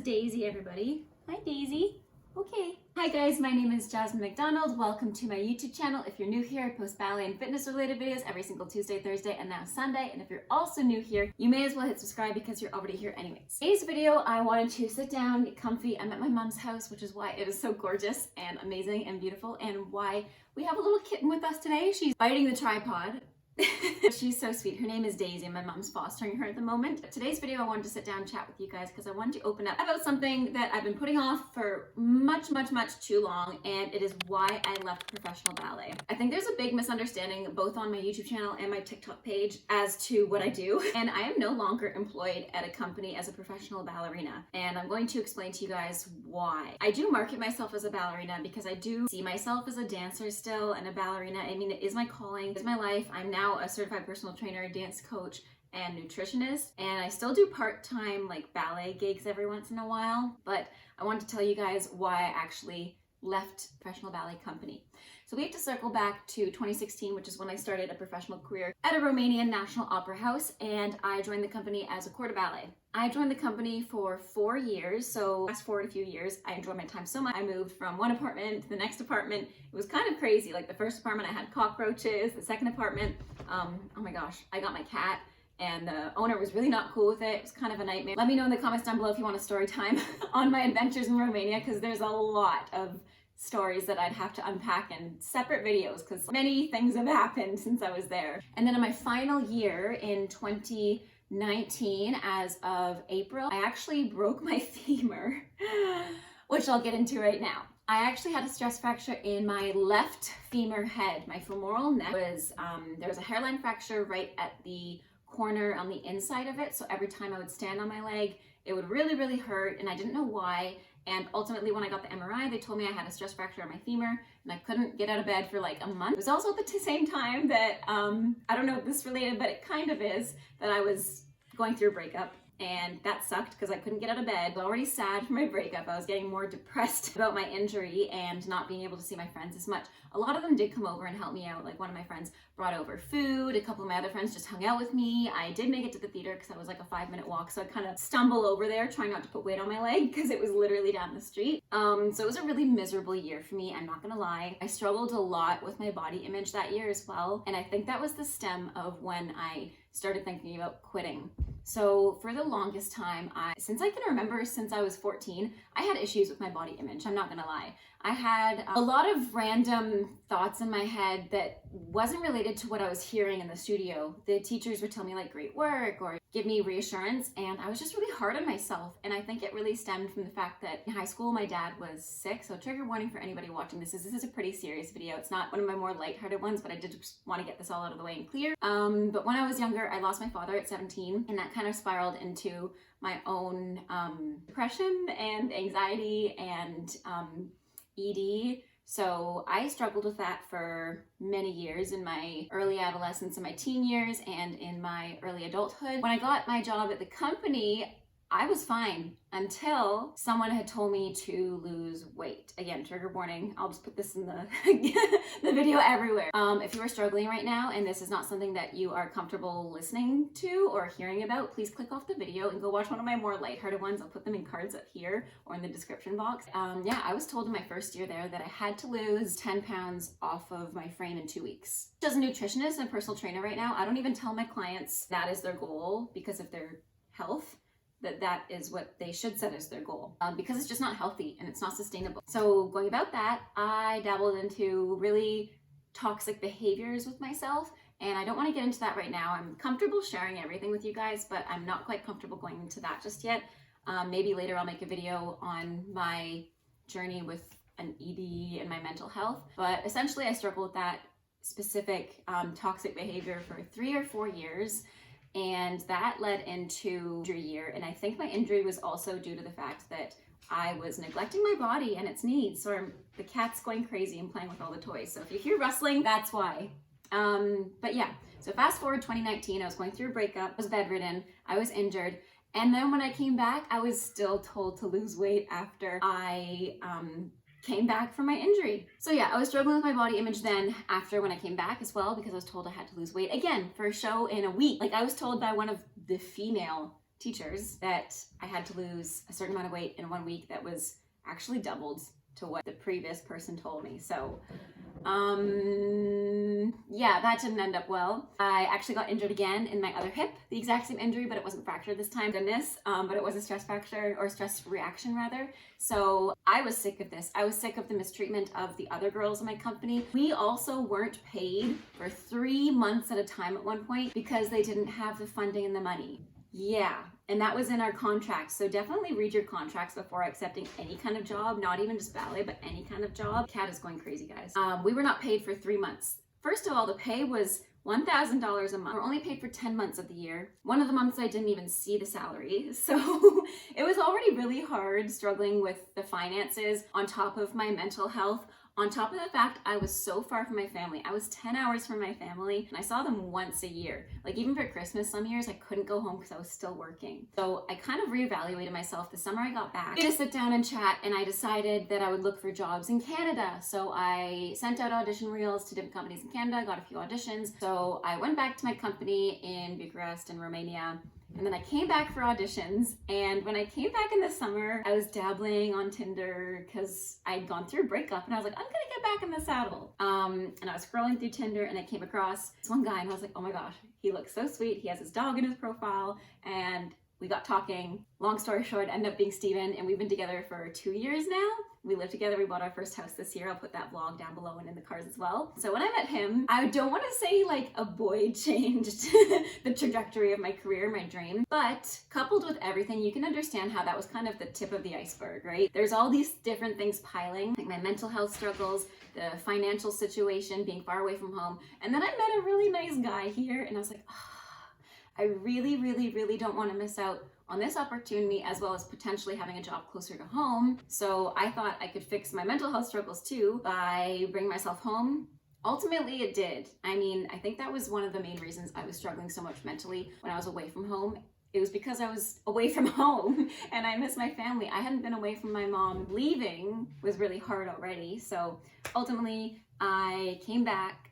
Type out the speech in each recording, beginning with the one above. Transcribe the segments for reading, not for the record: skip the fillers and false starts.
Daisy, everybody. Hi, Daisy. Okay. Hi guys, my name is Jasmine McDonald. Welcome to my YouTube channel. If you're new here, I post ballet and fitness related videos every single Tuesday, Thursday, and now Sunday. And if you're also new here, you may as well hit subscribe because you're already here anyways. Today's video, I wanted to sit down, get comfy. I'm at my mom's house, which is why it is so gorgeous and amazing and beautiful, and why we have a little kitten with us today. She's biting the tripod. She's so sweet. Her name is Daisy and my mom's fostering her at the moment. Today's video I wanted to sit down and chat with you guys because I wanted to open up about something that I've been putting off for much too long, and it is why I left professional ballet. I think there's a big misunderstanding both on my YouTube channel and my TikTok page as to what I do, and I am no longer employed at a company as a professional ballerina, and I'm going to explain to you guys why. I do market myself as a ballerina because I do see myself as a dancer still and a ballerina. I mean, it is my calling, it's my life. I'm now a certified personal trainer, dance coach, and nutritionist, and I still do part-time like ballet gigs every once in a while, but I wanted to tell you guys why I actually left professional ballet company. So we have to circle back to 2016, which is when I started a professional career at a Romanian national opera house, and I joined the company as a corps de ballet. I joined the company for 4 years, so fast forward a few years, I enjoyed my time so much. I moved from one apartment to the next apartment. It was kind of crazy. Like the first apartment I had cockroaches, the second apartment, oh my gosh, I got my cat, and the owner was really not cool with it. It was kind of a nightmare. Let me know in the comments down below if you want a story time on my adventures in Romania, because there's a lot of stories that I'd have to unpack in separate videos because many things have happened since I was there. And then in my final year in 2019, as of April, I actually broke my femur, which I'll get into right now. I actually had a stress fracture in my left femur head. My femoral neck was, there was a hairline fracture right at the corner on the inside of it. So every time I would stand on my leg, it would really hurt, and I didn't know why. And ultimately, when I got the MRI, they told me I had a stress fracture on my femur, and I couldn't get out of bed for like a month. It was also at the same time that, I don't know if this is related, but it kind of is, that I was going through a breakup. And that sucked because I couldn't get out of bed. I was already sad for my breakup. I was getting more depressed about my injury and not being able to see my friends as much. A lot of them did come over and help me out. Like one of my friends brought over food. A couple of my other friends just hung out with me. I did make it to the theater because I was like a 5-minute walk. So I kind of stumble over there trying not to put weight on my leg because it was literally down the street. So it was a really miserable year for me. I'm not gonna lie. I struggled a lot with my body image that year as well. And I think that was the stem of when I started thinking about quitting. So for the longest time, since I can remember, since I was 14, I had issues with my body image. I'm not gonna lie. I had a lot of random thoughts in my head that wasn't related to what I was hearing in the studio. The teachers would tell me like great work or give me reassurance, and I was just really hard on myself. And I think it really stemmed from the fact that in high school my dad was sick. So trigger warning for anybody watching this is a pretty serious video. It's not one of my more lighthearted ones, but I did just want to get this all out of the way and clear. But when I was younger, I lost my father at 17, and that kind of spiraled into my own depression and anxiety and ED. So I struggled with that for many years in my early adolescence, in my teen years, and in my early adulthood. When I got my job at the company, I was fine until someone had told me to lose weight. Again, trigger warning. I'll just put this in the, the video everywhere. If you are struggling right now and this is not something that you are comfortable listening to or hearing about, please click off the video and go watch one of my more lighthearted ones. I'll put them in cards up here or in the description box. Yeah, I was told in my first year there that I had to lose 10 pounds off of my frame in 2 weeks. As a nutritionist and personal trainer right now, I don't even tell my clients that is their goal because of their health. That is what they should set as their goal because it's just not healthy and it's not sustainable. So going about that, I dabbled into really toxic behaviors with myself, and I don't want to get into that right now. I'm comfortable sharing everything with you guys, but I'm not quite comfortable going into that just yet. Maybe later I'll make a video on my journey with an ED and my mental health, but essentially I struggled with that specific toxic behavior for 3 or 4 years. And that led into injury year. And I think my injury was also due to the fact that I was neglecting my body and its needs. So the cat's going crazy and playing with all the toys. So if you hear rustling, that's why. But yeah, so fast forward 2019, I was going through a breakup, I was bedridden, I was injured. And then when I came back, I was still told to lose weight after I came back from my injury. So yeah, I was struggling with my body image then after when I came back as well, because I was told I had to lose weight again for a show in a week. Like I was told by one of the female teachers that I had to lose a certain amount of weight in 1 week that was actually doubled to what the previous person told me. So yeah, that didn't end up well. I actually got injured again in my other hip, the exact same injury, but it wasn't fractured this time, goodness. But it was a stress fracture, or stress reaction rather. So I was sick of this. I was sick of the mistreatment of the other girls in my company. We also weren't paid for 3 months at a time at one point because they didn't have the funding and the money. Yeah, and that was in our contract. So definitely read your contracts before accepting any kind of job, not even just ballet, but any kind of job. Cat is going crazy, guys. We were not paid for 3 months. First of all, the pay was $1,000 a month. We're only paid for 10 months of the year. One of the months I didn't even see the salary. So it was already really hard struggling with the finances on top of my mental health. On top of the fact I was so far from my family. I was 10 hours from my family and I saw them once a year. Like even for Christmas, some years I couldn't go home because I was still working. So I kind of reevaluated myself the summer I got back. We just sit down and chat and I decided that I would look for jobs in Canada. So I sent out audition reels to different companies in Canada, got a few auditions. So I went back to my company in Bucharest in Romania. And then I came back for auditions, and when I came back in the summer, I was dabbling on Tinder because I'd gone through a breakup, and I was like, I'm gonna get back in the saddle. And I was scrolling through Tinder, and I came across this one guy, and I was like, oh my gosh, he looks so sweet. He has his dog in his profile, and we got talking. Long story short, ended up being Steven, and we've been together for 2 years now. We live together. We bought our first house this year. I'll put that vlog down below and in the cards as well. So when I met him, I don't want to say like a boy changed the trajectory of my career, my dream, but coupled with everything, you can understand how that was kind of the tip of the iceberg, right? There's all these different things piling, like my mental health struggles, the financial situation, being far away from home. And then I met a really nice guy here and I was like, I really, really, really don't want to miss out on this opportunity, as well as potentially having a job closer to home. So I thought I could fix my mental health struggles too by bringing myself home. Ultimately it did. I mean, I think that was one of the main reasons I was struggling so much mentally when I was away from home. It was because I was away from home and I miss my family. I hadn't been away from my mom. Leaving was really hard already. So ultimately I came back.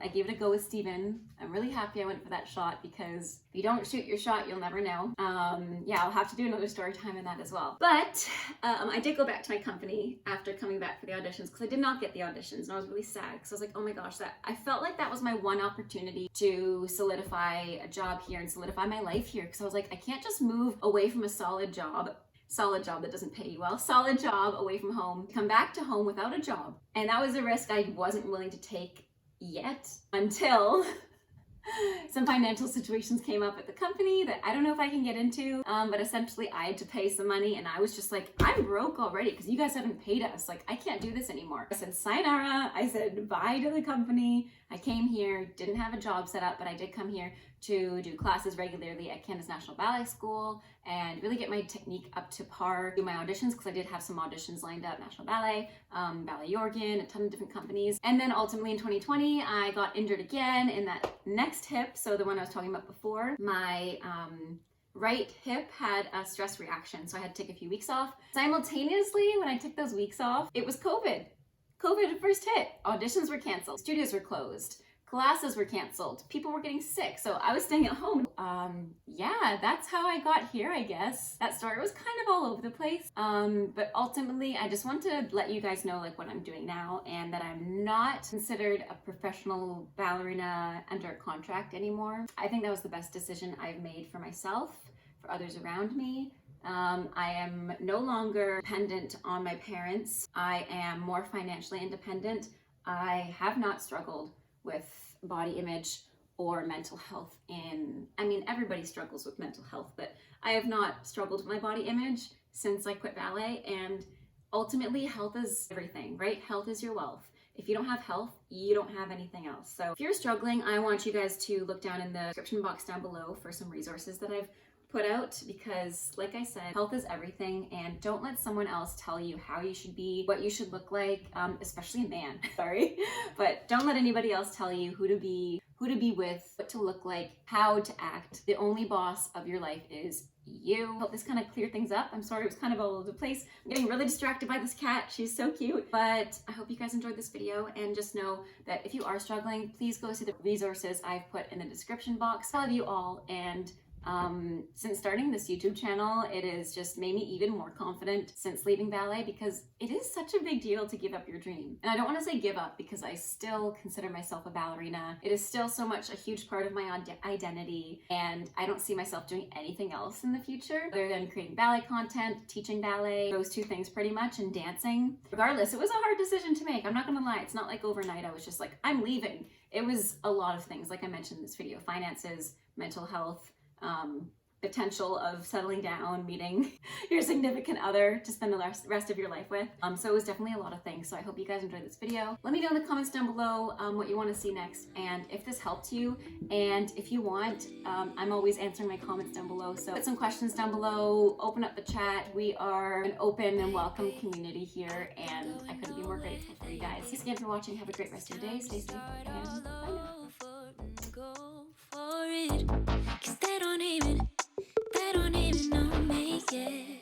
I gave it a go with Steven. I'm really happy I went for that shot because if you don't shoot your shot, you'll never know. Yeah, I'll have to do another story time in that as well. But I did go back to my company after coming back for the auditions because I did not get the auditions and I was really sad because I was like, oh my gosh, I felt like that was my one opportunity to solidify a job here and solidify my life here because I was like, I can't just move away from a solid job that doesn't pay you well, solid job away from home, come back to home without a job. And that was a risk I wasn't willing to take yet until some financial situations came up at the company that I don't know if I can get into, but essentially I had to pay some money and I was just like, I'm broke already because you guys haven't paid us. Like, I can't do this anymore. I said, sayonara. I said bye to the company. I came here, didn't have a job set up, but I did come here to do classes regularly at Canada's National Ballet School and really get my technique up to par, do my auditions because I did have some auditions lined up, National Ballet, Ballet Jorgen, a ton of different companies. And then ultimately in 2020, I got injured again in that next hip, so the one I was talking about before. My right hip had a stress reaction, so I had to take a few weeks off. Simultaneously, when I took those weeks off, it was COVID. COVID first hit. Auditions were canceled. Studios were closed. Classes were canceled. People were getting sick. So I was staying at home. Yeah, that's how I got here, I guess. That story was kind of all over the place. But ultimately, I just want to let you guys know like what I'm doing now and that I'm not considered a professional ballerina under a contract anymore. I think that was the best decision I've made for myself, for others around me. I am no longer dependent on my parents. I am more financially independent. I have not struggled with body image or mental health I mean, everybody struggles with mental health, but I have not struggled with my body image since I quit ballet, and ultimately health is everything, right? Health is your wealth. If you don't have health, you don't have anything else. So if you're struggling, I want you guys to look down in the description box down below for some resources that I've put out because, like I said, health is everything, and don't let someone else tell you how you should be, what you should look like, especially a man, sorry, but don't let anybody else tell you who to be with, what to look like, how to act. The only boss of your life is you. I hope this kind of cleared things up. I'm sorry it was kind of all over the place. I'm getting really distracted by this cat. She's so cute. But I hope you guys enjoyed this video, and just know that if you are struggling, please go see the resources I've put in the description box. I love you all, and Since starting this YouTube channel, it has just made me even more confident since leaving ballet, because it is such a big deal to give up your dream. And I don't want to say give up, because I still consider myself a ballerina. It is still so much a huge part of my identity, and I don't see myself doing anything else in the future other than creating ballet content, teaching ballet, those two things pretty much, and dancing. Regardless, it was a hard decision to make. I'm not gonna lie, it's not like overnight I was just like, I'm leaving. It was a lot of things, like I mentioned in this video: finances, mental health, potential of settling down, meeting your significant other to spend the rest of your life with. So it was definitely a lot of things. So I hope you guys enjoyed this video. Let me know in the comments down below what you want to see next, and if this helped you. And if you want, I'm always answering my comments down below. So put some questions down below, open up the chat. We are an open and welcome community here, and I couldn't be more grateful for you guys. Thanks again for watching. Have a great rest of your day. Stay safe, and bye now. They don't even know me yet.